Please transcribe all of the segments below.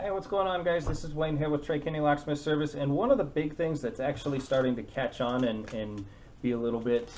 Hey, what's going on, guys? This is Wayne here with Trey Kenny Locksmith Service, and one of the big things that's actually starting to catch on and be a little bit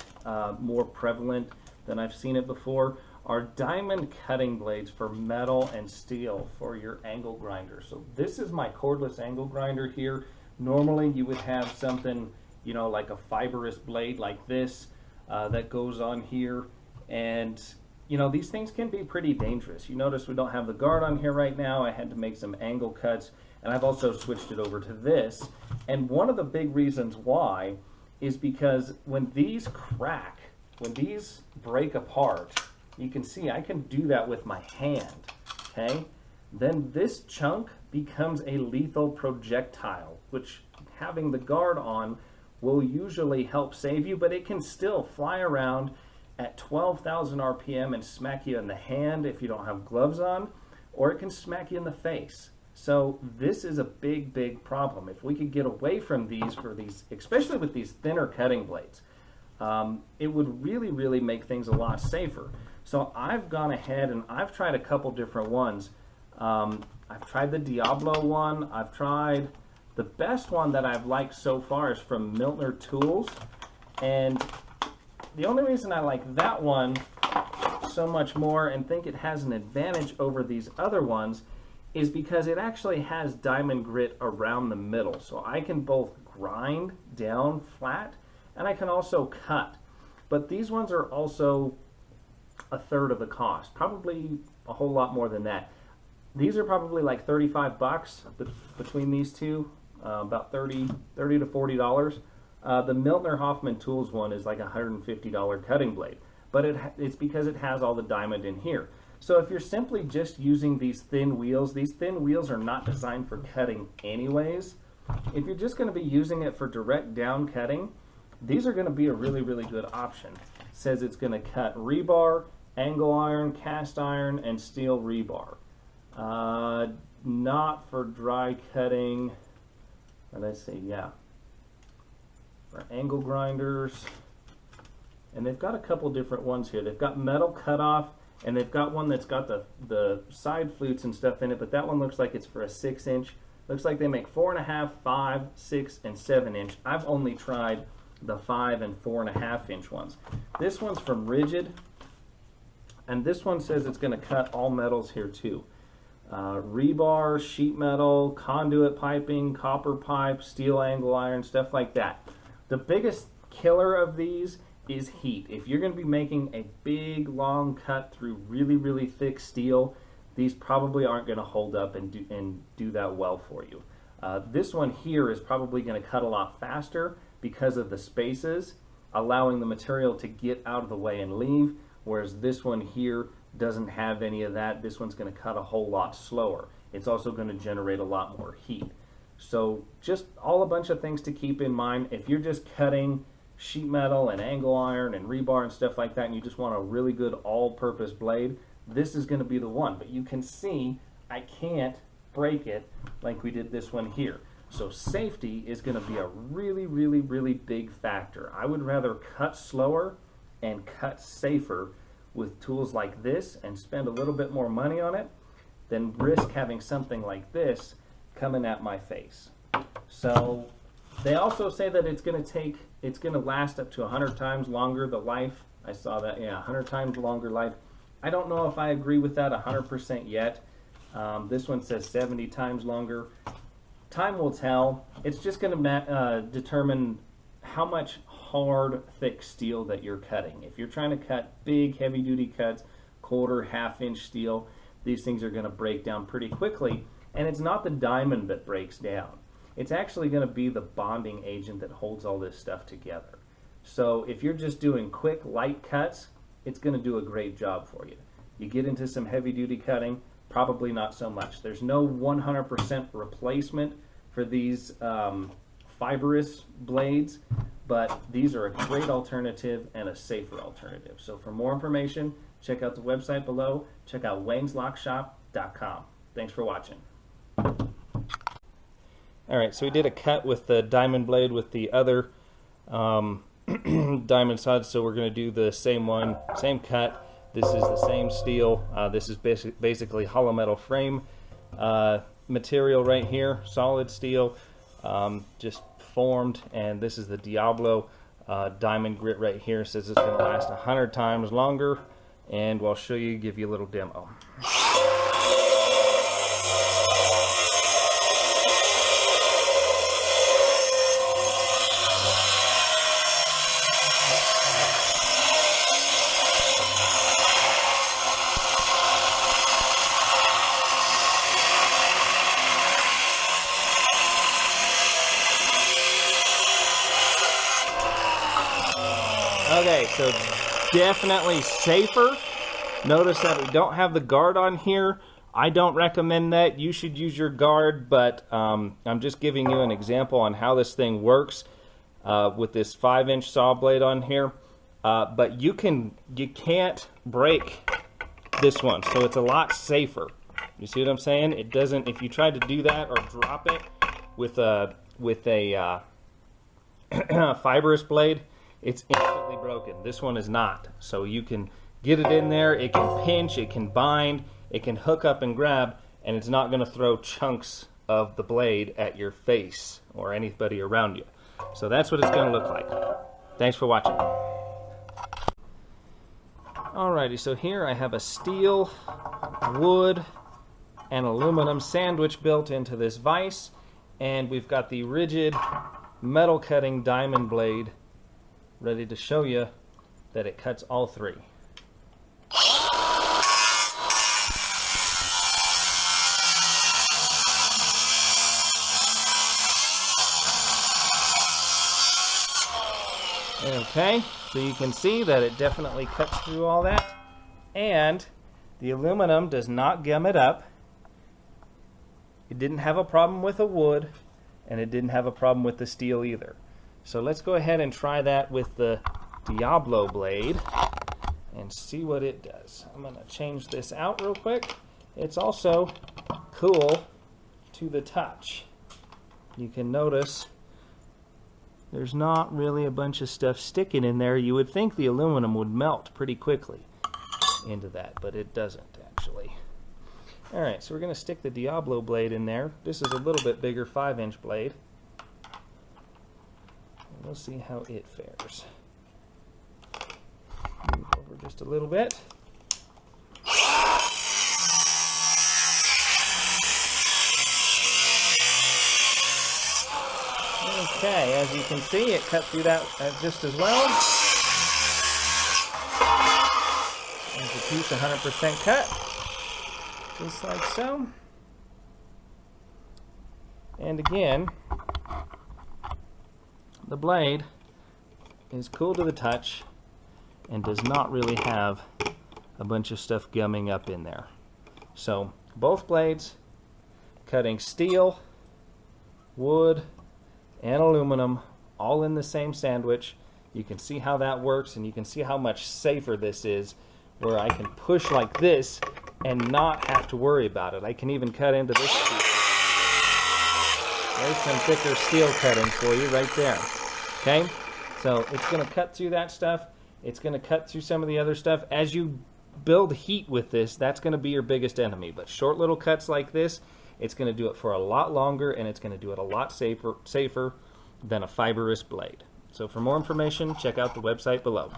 more prevalent than I've seen it before are diamond cutting blades for metal and steel for your angle grinder. So this is my cordless angle grinder here. Normally you would have something, you know, like a fibrous blade like this that goes on here, and you know, these things can be pretty dangerous. You notice we don't have the guard on here right now. I had to make some angle cuts, and I've also switched it over to this. And one of the big reasons why is because when these crack, when these break apart, you can see I can do that with my hand, okay? Then this chunk becomes a lethal projectile, which having the guard on will usually help save you, but it can still fly around at 12,000 RPM and smack you in the hand if you don't have gloves on, or it can smack you in the face. So this is a big, big problem. If we could get away from these for these, especially with these thinner cutting blades, it would really, really make things a lot safer. So I've gone ahead and I've tried a couple different ones. I've tried the Diablo one. I've tried the best one that I've liked so far is from Miltner Tools, and the only reason I like that one so much more and think it has an advantage over these other ones is because it actually has diamond grit around the middle. So I can both grind down flat and I can also cut. But these ones are also a third of the cost, probably a whole lot more than that. These are probably like 35 bucks between these two, about $30 to $40. The Miltner Hoffman Tools one is like a $150 cutting blade, but it's because it has all the diamond in here. So if you're simply just using these thin wheels are not designed for cutting anyways. If you're just going to be using it for direct down cutting, these are going to be a really, really good option. It says it's going to cut rebar, angle iron, cast iron, and steel rebar. Not for dry cutting. Let's see, yeah. For angle grinders, and they've got a couple different ones here. They've got metal cutoff, and they've got one that's got the side flutes and stuff in it, but that one looks like it's for a 6-inch. Looks like they make 4.5, 5, 6, and 7-inch. I've only tried the 5 and 4.5-inch ones. This one's from Rigid, and this one says it's going to cut all metals here too. Rebar, sheet metal, conduit piping, copper pipe, steel angle iron, stuff like that. The biggest killer of these is heat. If you're going to be making a big long cut through really, really thick steel, these probably aren't going to hold up and do that well for you. This one here is probably going to cut a lot faster because of the spaces, allowing the material to get out of the way and leave, whereas this one here doesn't have any of that. This one's going to cut a whole lot slower. It's also going to generate a lot more heat. So just all a bunch of things to keep in mind. If you're just cutting sheet metal and angle iron and rebar and stuff like that, and you just want a really good all-purpose blade, this is going to be the one. But you can see I can't break it like we did this one here. So safety is going to be a really, really, really big factor. I would rather cut slower and cut safer with tools like this and spend a little bit more money on it than risk having something like this coming at my face. So they also say that it's going to last up to 100 times longer, the life. I saw that, yeah, 100 times longer life. I don't know if I agree with that 100% yet. This one says 70 times longer. Time will tell. It's just going to determine how much hard, thick steel that you're cutting. If you're trying to cut big, heavy-duty cuts, quarter, half-inch steel, these things are going to break down pretty quickly. And it's not the diamond that breaks down. It's actually going to be the bonding agent that holds all this stuff together. So if you're just doing quick, light cuts, it's going to do a great job for you. You get into some heavy-duty cutting, probably not so much. There's no 100% replacement for these fibrous blades, but these are a great alternative and a safer alternative. So for more information, check out the website below. Check out wayneslockshop.com. Thanks for watching. Alright, so we did a cut with the diamond blade with the other diamond side, so we're going to do the same one, same cut. This is the same steel. This is basically hollow metal frame. material right here, solid steel, just formed, and this is the Diablo diamond grit right here. It says it's going to last 100 times longer, and I'll show you, give you a little demo. Okay, so definitely safer. Notice that we don't have the guard on here. I don't recommend that. You should use your guard, but I'm just giving you an example on how this thing works with this 5-inch saw blade on here. But you can't break this one, so it's a lot safer. You see what I'm saying? It doesn't. If you try to do that or drop it with a fibrous blade, it's instantly broken. This one is not. So you can get it in there, it can pinch, it can bind, it can hook up and grab, and it's not going to throw chunks of the blade at your face or anybody around you. So that's what it's going to look like. Thanks for watching. Alrighty, so here I have a steel, wood, and aluminum sandwich built into this vise, and we've got the rigid metal cutting diamond blade ready to show you that it cuts all three. Okay, so you can see that it definitely cuts through all that, and the aluminum does not gum it up. It didn't have a problem with the wood, and it didn't have a problem with the steel either. So let's go ahead and try that with the Diablo Blade and see what it does. I'm going to change this out real quick. It's also cool to the touch. You can notice there's not really a bunch of stuff sticking in there. You would think the aluminum would melt pretty quickly into that, but it doesn't actually. Alright, so we're going to stick the Diablo Blade in there. This is a little bit bigger 5-inch blade. We'll see how it fares. Move over just a little bit. Okay, as you can see, it cut through that just as well. There's a piece 100% cut, just like so. And again, the blade is cool to the touch and does not really have a bunch of stuff gumming up in there. So both blades cutting steel, wood, and aluminum all in the same sandwich. You can see how that works, and you can see how much safer this is, where I can push like this and not have to worry about it. I can even cut into this steel. There's some thicker steel cutting for you right there. Okay, so it's going to cut through that stuff. It's going to cut through some of the other stuff. As you build heat with this, that's going to be your biggest enemy. But short little cuts like this, it's going to do it for a lot longer, and it's going to do it a lot safer than a fibrous blade. So for more information, check out the website below.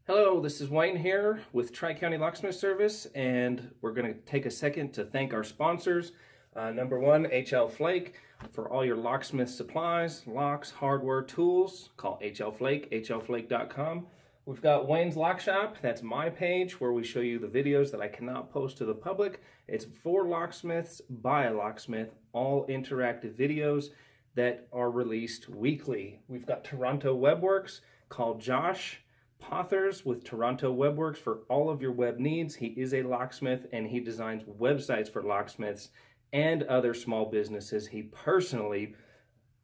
Hello, this is Wayne here with Tri-County Locksmith Service, and we're going to take a second to thank our sponsors. Number one, HL Flake. For all your locksmith supplies, locks, hardware, tools, call HL Flake, hlflake.com. We've got Wayne's Lock Shop. That's my page where we show you the videos that I cannot post to the public. It's for locksmiths, by a locksmith, all interactive videos that are released weekly. We've got Toronto Webworks. Call Josh Pothers with Toronto Webworks for all of your web needs. He is a locksmith, and he designs websites for locksmiths and other small businesses. He personally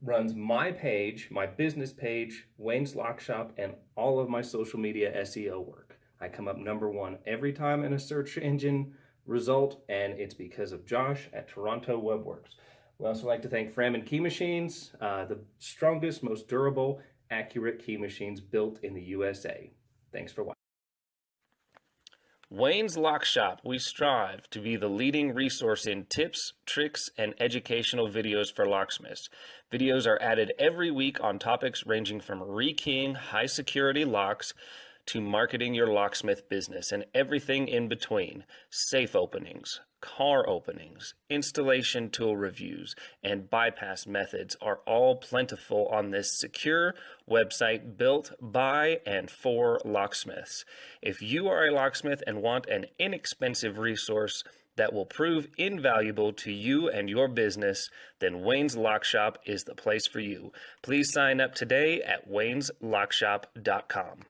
runs my page, my business page, Wayne's Lock Shop, and all of my social media SEO work. I come up #1 every time in a search engine result, and it's because of Josh at Toronto Webworks. We also like to thank Framin Key Machines, the strongest, most durable, accurate key machines built in the USA. Thanks for watching. Wayne's Lock Shop, we strive to be the leading resource in tips, tricks, and educational videos for locksmiths. Videos are added every week on topics ranging from rekeying high-security locks to marketing your locksmith business and everything in between. Safe openings, car openings, installation tool reviews, and bypass methods are all plentiful on this secure website built by and for locksmiths. If you are a locksmith and want an inexpensive resource that will prove invaluable to you and your business, then Wayne's Lock Shop is the place for you. Please sign up today at wayneslockshop.com.